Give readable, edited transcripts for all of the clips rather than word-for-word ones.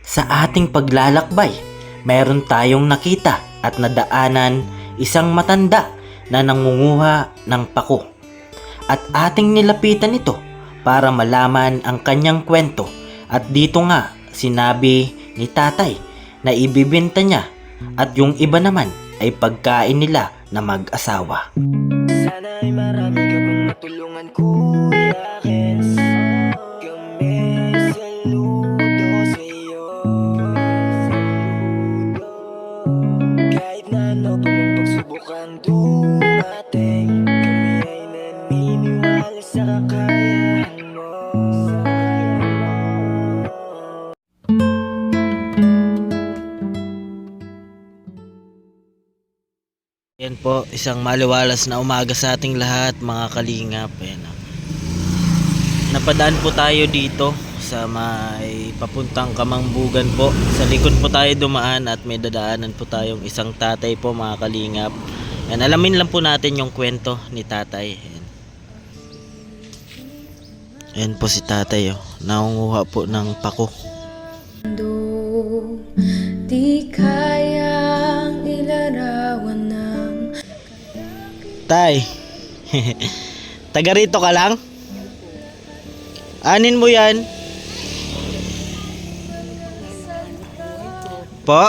Sa ating paglalakbay, meron tayong nakita at nadaanan isang matanda na nangunguha ng pako. At ating nilapitan ito para malaman ang kanyang kwento. At dito nga sinabi ni tatay na ibibenta niya at yung iba naman ay pagkain nila na mag-asawa. Sana ay marami ka pang matulungan, Kuya Kens. Kami saludo sa'yo. Kahit na ano pa mong pagsubukan dumating, kami ay naniniwala sa kakayahan mo. Yan po, isang maliwalas na umaga sa ating lahat mga kalingap. Ayan. Napadaan po tayo dito sa may papuntang Kamangbugan po. Sa likod po tayo dumaan at may dadaanan po tayong isang tatay po mga kalingap. Ayan, alamin lang po natin yung kwento ni tatay. Ayan, ayan po si tatay, oh. Nangunguha po ng pako. Di kayang ilarawan ng Tay, taga rito ka lang? Anin mo yan? Po?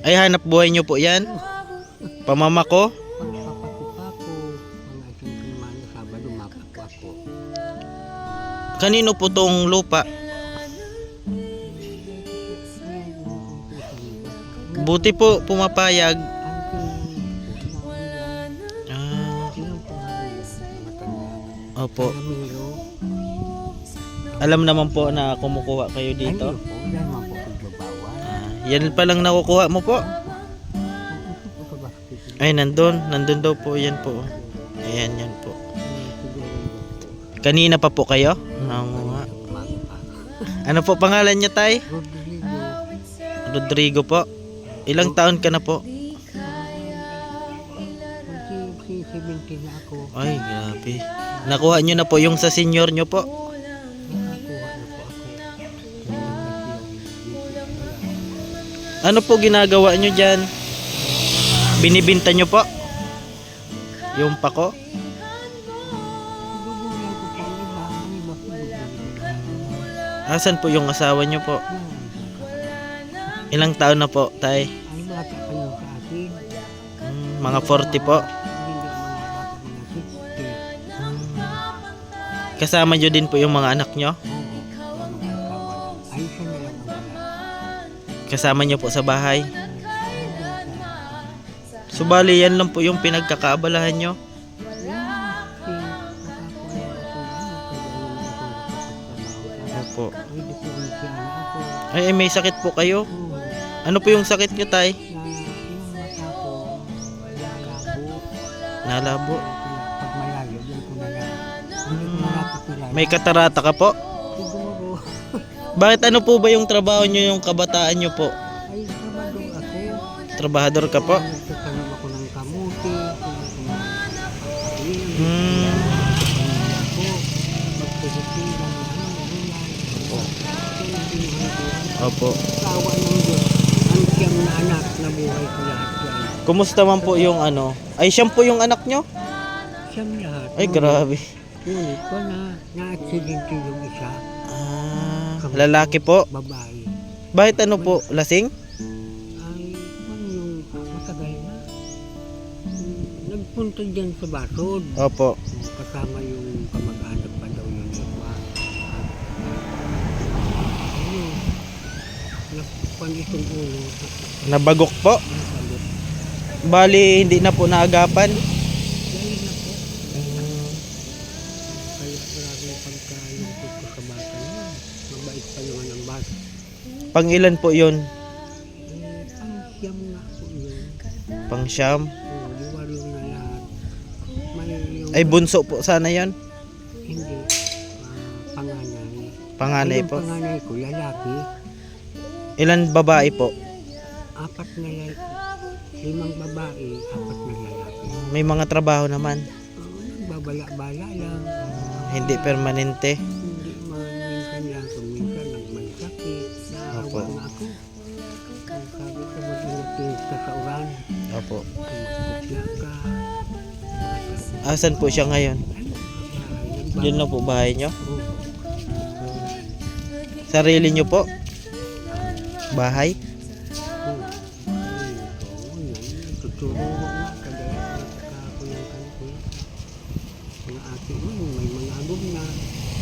Ay, hanap buhay nyo po yan? Pamama ko? Kanino po tong lupa? Buti po pumapayag. Opo. Alam naman po na kumukuha kayo dito. Yan pa lang nakukuha mo po. Ay, nandun daw po. Yan po. Ayan, yan po. Kanina pa po kayo? Nangunguha. Ano po pangalan niya, tay? Rodrigo po. Ilang taon ka na po? 70 na ako. Ay, grabe. Nakuha nyo na po yung sa senior nyo po. Ano po ginagawa nyo dyan? Binibinta nyo po? Yung pako? Asan po yung asawa nyo po? Ilang taon na po, tay? Ay, bata pa yun sa akin. Mga 40 po. Hindi mga bata mga 60. Kasama nyo din po yung mga anak nyo? Oo, yung mga asawa lang. Ay, siya na lang ang wala. Kasama nyo po sa bahay? Subali yan lang po yung pinagkakaabalahan nyo? Opo. Ay, may sakit po kayo? Ano po yung sakit nyo, tay? Yung mata ko, Nalabo. nalabo. Pag malayo, yan ko na lang. Hindi ko na nakikilala. May katarata ka po? Siguro, Bakit ano po ba yung trabaho nyo, yung kabataan nyo po? ay, sabado ako. Trabahador ka po? Nagtatanong ako ng kamuti, kung ako ng pagkain. Hmm. Ako, magpipilihan ng Opo. Tawa ng Diyos, ang siyam na anak na buhay ko lahat yan. Kumusta man po yung ano? Ay, siyam po yung anak nyo? Siyam lahat. Ay, grabe. Ngunit ko na-aksidente yung isa, Lalaki po? babae. Bakit ano po? Lasing? Ay, ano yung matagal na. Nagpunta dyan sa Basod. Opo. Kasama yung kamag-anak pa daw yung iba. Ano, nakupan itong ulo. Nabagok po? Nasalit. Bali, hindi na po naagapan? Dahil na po. Kaya grabe pagkalungkot ko sa bata niya. Mabait pa naman ang bata. Pang ilan po yun? Ang siyam nga po yun. Pang siyam? Yung walo na lahat. May yung Ay, bunso po sana yon. hindi. Panganay. Panganay Yung po. panganay ko, lalaki. Ilan babae po? 4 na lalaki. 5 babae, 4 na lalaki. May mga trabaho naman. Nagbabala-bala lang. Hindi permanente. Hindi man minsan lang kung minsan nagmansakit. Opo. na ako. Sabi ko, mag-ingat ka sa uran. Opo. Magpusya ka. Asan po siya ngayon? Yun lang po bahay nyo? Sarili nyo po? Bahay? Tutulong na kagaya ako yung kanto. Mga ate mo, may mga agom na.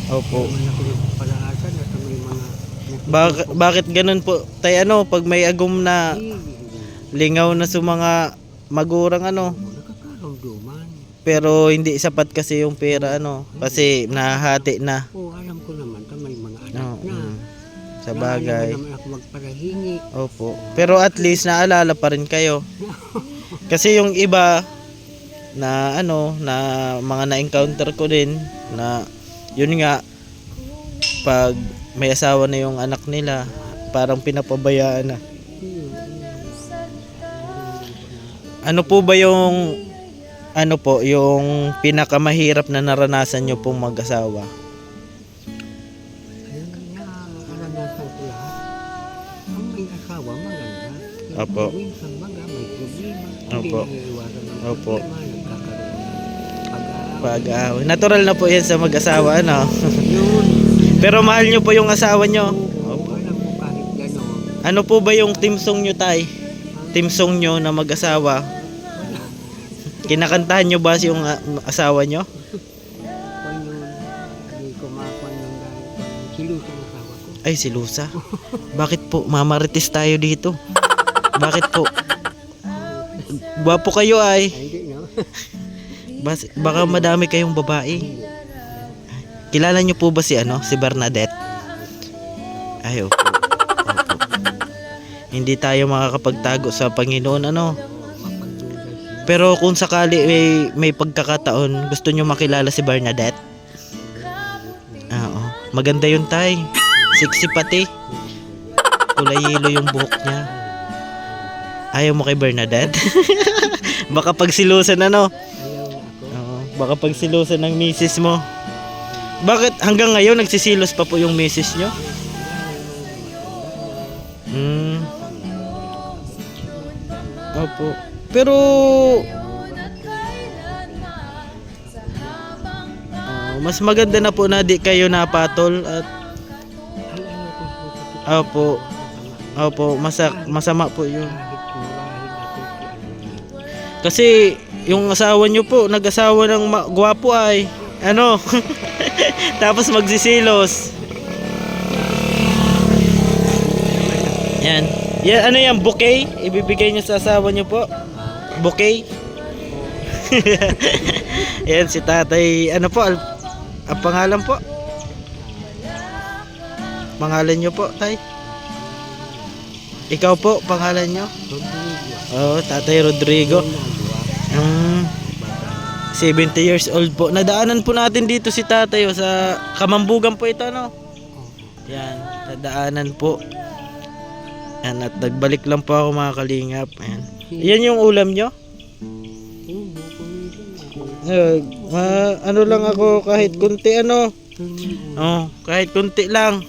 Opo. May ako yung palaasan at may mga Bakit ganun po? Tay ano, pag may agom na lingaw na sa mga magurang ano, nakakaramdaman. pero hindi sapat kasi yung pera ano, kasi nahati na. Oo, alam ko naman ta may mga anak Oo, na. sa bagay. Kaya naman ako magparahingi. Opo. Pero at least naalala pa rin kayo. Kasi yung iba na ano, na mga na-encounter ko din na yun nga pag may asawa na yung anak nila, parang pinapabayaan na. Ano po ba yung ano po, yung pinakamahirap na naranasan nyo pong mag-asawa? Ayun nga, naranasan ko lahat. Ang may asawa, maganda. Opo. Minsan baga, may problema. Opo. Hindi naiiwasan ng Opo. problema. Nagkakaroon. Pag-aaway. Natural na po yan sa mag-asawa, ano? Yun. Pero mahal nyo po yung asawa nyo. Oo, alam mo kahit gano'n. Ano po ba yung team song nyo, tay? Team song nyo na mag-asawa? Kinakantahan nyo ba yung asawa nyo? Kung yun, hindi ko makakuha ng dahil silusa ng asawa ko. Ay, si Lusa. Bakit po? Mamarites tayo dito. Bakit po? Gwapo kayo ay. Ay, hindi, no? Baka madami kayong babae. Kilala nyo po ba si ano? Si Bernadette? Ay, opo. Opo. Hindi tayo makakapagtago sa Panginoon, ano? Pero kung sakali may pagkakataon, gusto nyo makilala si Bernadette? Oo. Maganda yun, tay. Sexy pati. Kulay yelo yung buhok niya. Ayaw mo kay Bernadette? Baka pagsilusan ano? Oo. Baka pagsilusan ng misis mo. Bakit hanggang ngayon nagsisilos pa po yung misis nyo? Opo. Pero mas maganda na po na di kayo napatol at opo. Opo, masama po yun. Kasi yung asawa nyo po, nag-asawa ng gwapo ay ano? Tapos magsisilos. Yan. Yan, ano yan, bouquet? Ibibigay nyo sa asawa nyo po? Bouquet? Yan, si tatay, ano po, ang pangalan po? Pangalan nyo po, tay? Ikaw po, pangalan nyo? Oo, tatay Rodrigo. 70 years old po. Nadaanan po natin dito si tatay sa Kamambugan po ito, no? Yan, nadaanan po. Yan, at nagbalik lang po ako mga kalingap. Yan. Yan yung ulam nyo? Ano lang ako kahit kunti ano? Oh, kahit kunti lang.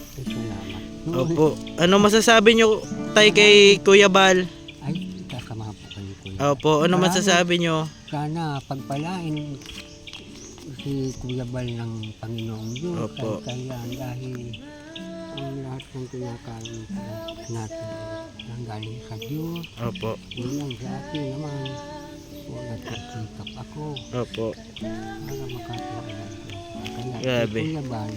Opo. Ano masasabi nyo tay kay Kuya Bal? Ay, kakamaha po kayo ko. Opo, ano masasabi nyo? Sana pagpalain si Kuya Bal ng Panginoong Diyos. Opo. Kaya dahil ang lahat ng kinakain natin ang galing sa Diyos. Opo. Yun lang sa atin naman. O nagsisikap ako Opo. para makatuwa ng Diyos. Kaya Grabe. si Kuya Bal,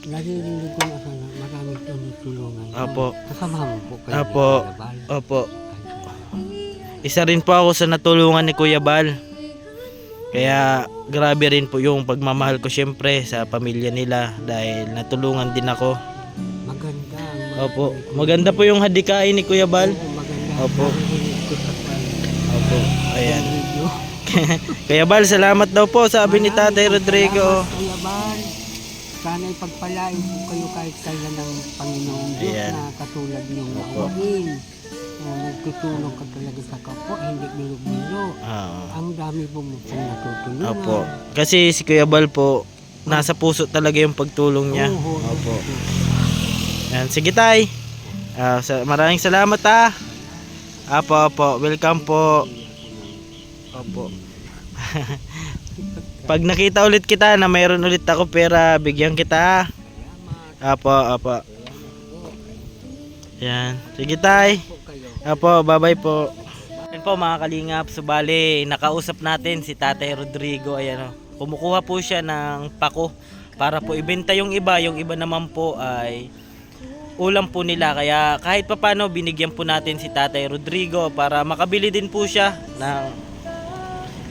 naririnig ko na sana maraming tinutulungan. Opo. Kasama mo po kayo Opo. ni Kuya Bal. Opo. Isa rin po ako sa natulungan ni Kuya Bal. Kaya grabe rin po yung pagmamahal ko syempre sa pamilya nila dahil natulungan din ako. Maganda ang mga Opo. Maganda po yung hadikain ni Kuya Bal. Oo, maganda. Opo. Naririnig ko sa Opo. Ayan. video. Kuya Bal, salamat daw po sabi ni Tatay Rodrigo. Salamat, Kuya Bal. Sana ipagpalain po kayo kahit kailan ng Panginoong Diyos Ayan. na katulad niyong Opo. nauwain. Nagtutulong ka talaga sa kapwa, hindi biro-biro. Ang dami po mo pong natutulungan. Opo. Kasi si Kuya Bal po, nasa puso talaga yung pagtulong niya. Oo, Opo. Yan, sige tay. Maraming salamat Apo, welcome po. Opo. Pag nakita ulit kita na mayroon ulit ako pera, bigyan kita. Apo. Yan, sige tay. Apo, bye-bye po. Yan po mga kalingap, subali nakausap natin si Tatay Rodrigo. Ayan, kumukuha po siya ng pako para po ibenta yung iba naman po ay ulam po nila, kaya kahit papano binigyan po natin si Tatay Rodrigo para makabili din po siya ng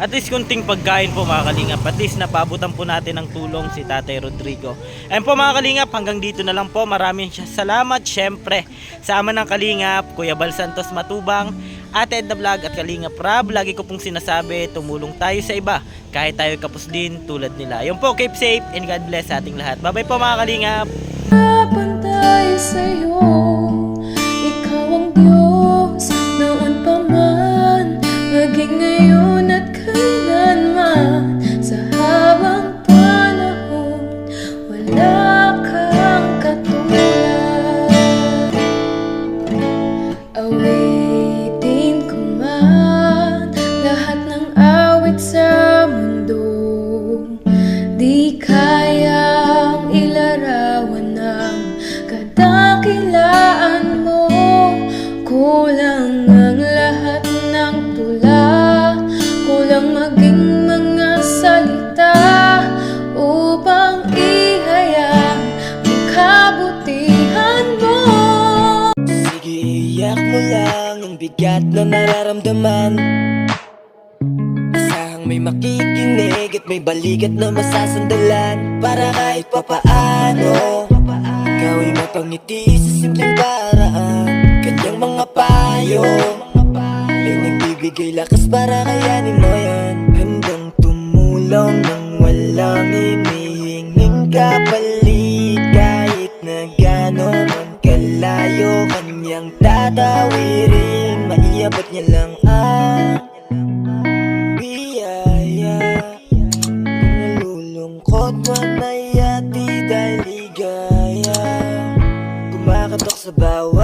at least kunting pagkain po mga kalingap. At least napabutan po natin ng tulong si Tatay Rodrigo. Ayun po mga kalingap, hanggang dito na lang po. Maraming salamat syempre sa ama ng kalingap, Kuya Bal Santos Matubang, Ate Edna Vlog at Kalingap Rab. Lagi ko pong sinasabi, tumulong tayo sa iba kahit tayo kapos din tulad nila. Ayun po, keep safe and God bless sa ating lahat. Bye bye po mga kalingap. Pantay sa'yo, ikaw ang Diyos, noon pa man, maging ngayon at kailanman. Sa habang panahon, wala kang katulad. Awitin ko man lahat ng awit sa mundo, di kayang ilarawan ng kadakilaan mo. Kulang ang lahat ng tula, kulang maging mga salita upang ihayag ang kabutihan mo. Sige, iyak mo lang ang bigat na nararamdaman. Asahang may makikinig at may balikat na masasandalan. Para kahit papaano ikaw ay mapangiti sa simpleng paraan. Kanyang mga payo ay nagbibigay lakas para kayanin mo yan. Handang tumulong nang walang hinihinging kapalit. Kahit na gano'n man kalayo, kanyang tatawirin. Maiabot niya lang ang biyaya. Kung nalulungkot man ay ati dahil ligaya, kumakatok sa bawat